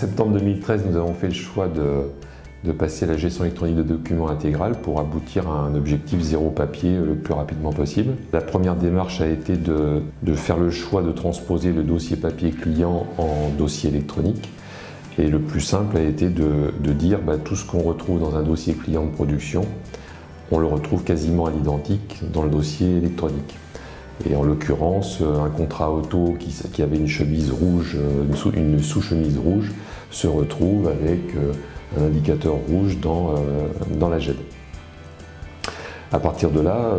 septembre 2013, nous avons fait le choix de passer à la gestion électronique de documents intégrale pour aboutir à un objectif zéro papier le plus rapidement possible. La première démarche a été de faire le choix de transposer le dossier papier client en dossier électronique. Et le plus simple a été de dire tout ce qu'on retrouve dans un dossier client de production, on le retrouve quasiment à l'identique dans le dossier électronique. Et en l'occurrence, un contrat auto qui avait une chemise rouge, une sous-chemise rouge, se retrouve avec un indicateur rouge dans la GED. À partir de là,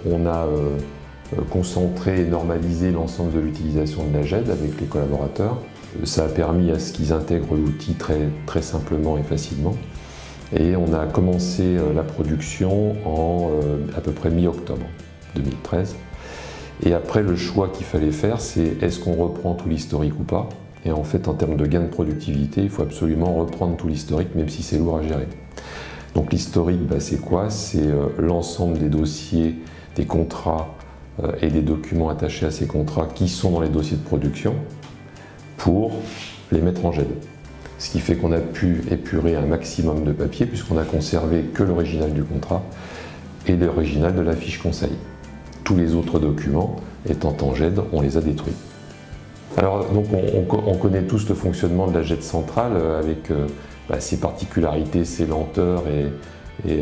on a concentré et normalisé l'ensemble de l'utilisation de la GED avec les collaborateurs. Ça a permis à ce qu'ils intègrent l'outil très simplement et facilement. Et on a commencé la production en à peu près mi-octobre 2013. Et après, le choix qu'il fallait faire, c'est est-ce qu'on reprend tout l'historique ou pas? Et en fait, en termes de gain de productivité, il faut absolument reprendre tout l'historique, même si c'est lourd à gérer. Donc l'historique, c'est quoi? C'est l'ensemble des dossiers, des contrats et des documents attachés à ces contrats qui sont dans les dossiers de production pour les mettre en GED. Ce qui fait qu'on a pu épurer un maximum de papier puisqu'on a conservé que l'original du contrat et l'original de la fiche conseil. Tous les autres documents étant en GED, on les a détruits. Alors donc on connaît tous le fonctionnement de la GED centrale avec ses particularités, ses lenteurs et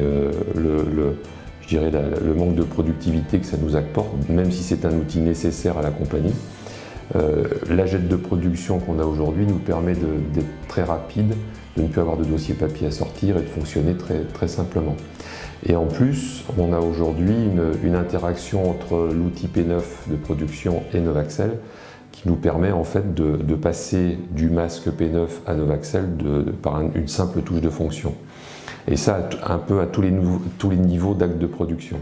je dirais le manque de productivité que ça nous apporte, même si c'est un outil nécessaire à la compagnie. La GED de production qu'on a aujourd'hui nous permet d'être très rapide, de ne plus avoir de dossier papier à sortir et de fonctionner très simplement. Et en plus, on a aujourd'hui une interaction entre l'outil P9 de production et Novaxel qui nous permet en fait de passer du masque P9 à Novaxel par une simple touche de fonction. Et ça un peu à tous les niveaux d'actes de production.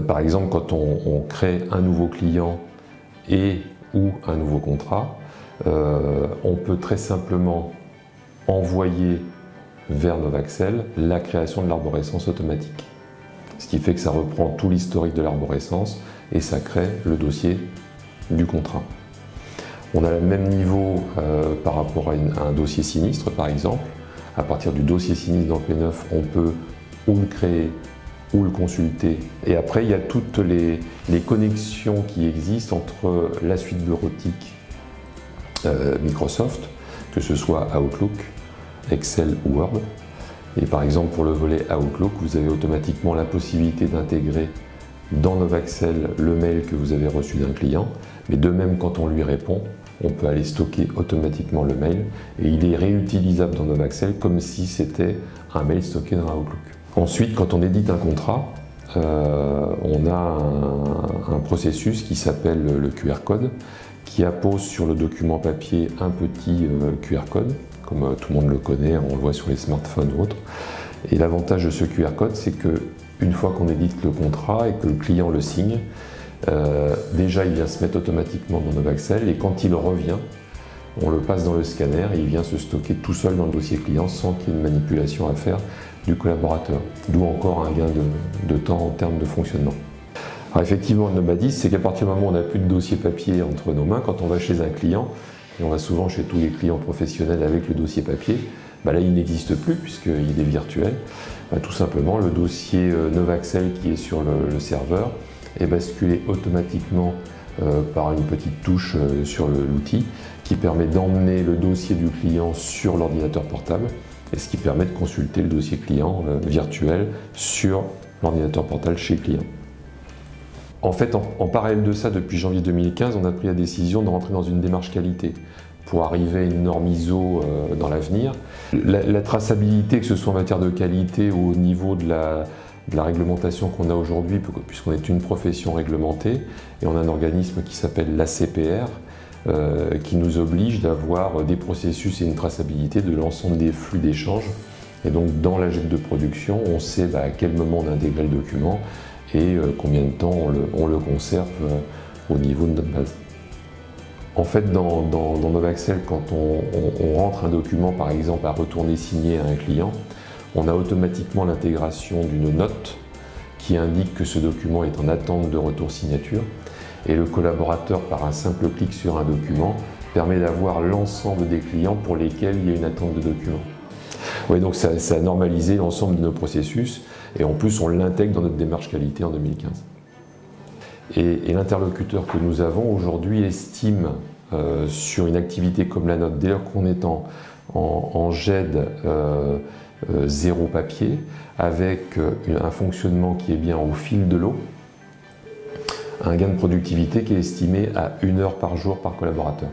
Par exemple, quand on crée un nouveau client ou un nouveau contrat, on peut très simplement envoyer vers Novaxel la création de l'arborescence automatique. Ce qui fait que ça reprend tout l'historique de l'arborescence et ça crée le dossier du contrat. On a le même niveau par rapport à un dossier sinistre par exemple. À partir du dossier sinistre dans P9, on peut ou le créer ou le consulter. Et après, il y a toutes les connexions qui existent entre la suite bureautique Microsoft, que ce soit Outlook, Excel ou Word. Et par exemple, pour le volet Outlook, vous avez automatiquement la possibilité d'intégrer dans Novaxel le mail que vous avez reçu d'un client. Mais de même, quand on lui répond, on peut aller stocker automatiquement le mail et il est réutilisable dans Novaxel comme si c'était un mail stocké dans Outlook. Ensuite, quand on édite un contrat, on a un processus qui s'appelle le QR code qui appose sur le document papier un petit QR code, comme tout le monde le connaît, on le voit sur les smartphones ou autres. Et l'avantage de ce QR code, c'est qu'une fois qu'on édite le contrat et que le client le signe, déjà il vient se mettre automatiquement dans Novaxel et quand il revient, on le passe dans le scanner et il vient se stocker tout seul dans le dossier client sans qu'il y ait une manipulation à faire du collaborateur. D'où encore un gain de temps en termes de fonctionnement. Alors effectivement, le nomadisme, c'est qu'à partir du moment où on n'a plus de dossier papier entre nos mains, quand on va chez un client, et on va souvent chez tous les clients professionnels avec le dossier papier, là il n'existe plus puisqu'il est virtuel. Tout simplement, le dossier Novaxel qui est sur le serveur est basculé automatiquement par une petite touche sur l'outil qui permet d'emmener le dossier du client sur l'ordinateur portable et ce qui permet de consulter le dossier client virtuel sur l'ordinateur portable chez le client. En fait, en parallèle de ça, depuis janvier 2015, on a pris la décision de rentrer dans une démarche qualité pour arriver à une norme ISO dans l'avenir. La traçabilité, que ce soit en matière de qualité ou au niveau de la réglementation qu'on a aujourd'hui, puisqu'on est une profession réglementée, et on a un organisme qui s'appelle l'ACPR, qui nous oblige d'avoir des processus et une traçabilité de l'ensemble des flux d'échange. Et donc dans la GED de production, on sait à quel moment on a intégré le document et combien de temps on le conserve au niveau de notre base. En fait, dans Novaxel, quand on rentre un document, par exemple, à retourner signer à un client, on a automatiquement l'intégration d'une note qui indique que ce document est en attente de retour signature. Et le collaborateur, par un simple clic sur un document, permet d'avoir l'ensemble des clients pour lesquels il y a une attente de documents. Oui, donc ça a normalisé l'ensemble de nos processus et en plus on l'intègre dans notre démarche qualité en 2015. Et l'interlocuteur que nous avons aujourd'hui estime sur une activité comme la nôtre, dès lors qu'on est en GED zéro papier, avec un fonctionnement qui est bien au fil de l'eau, un gain de productivité qui est estimé à 1 heure par jour par collaborateur.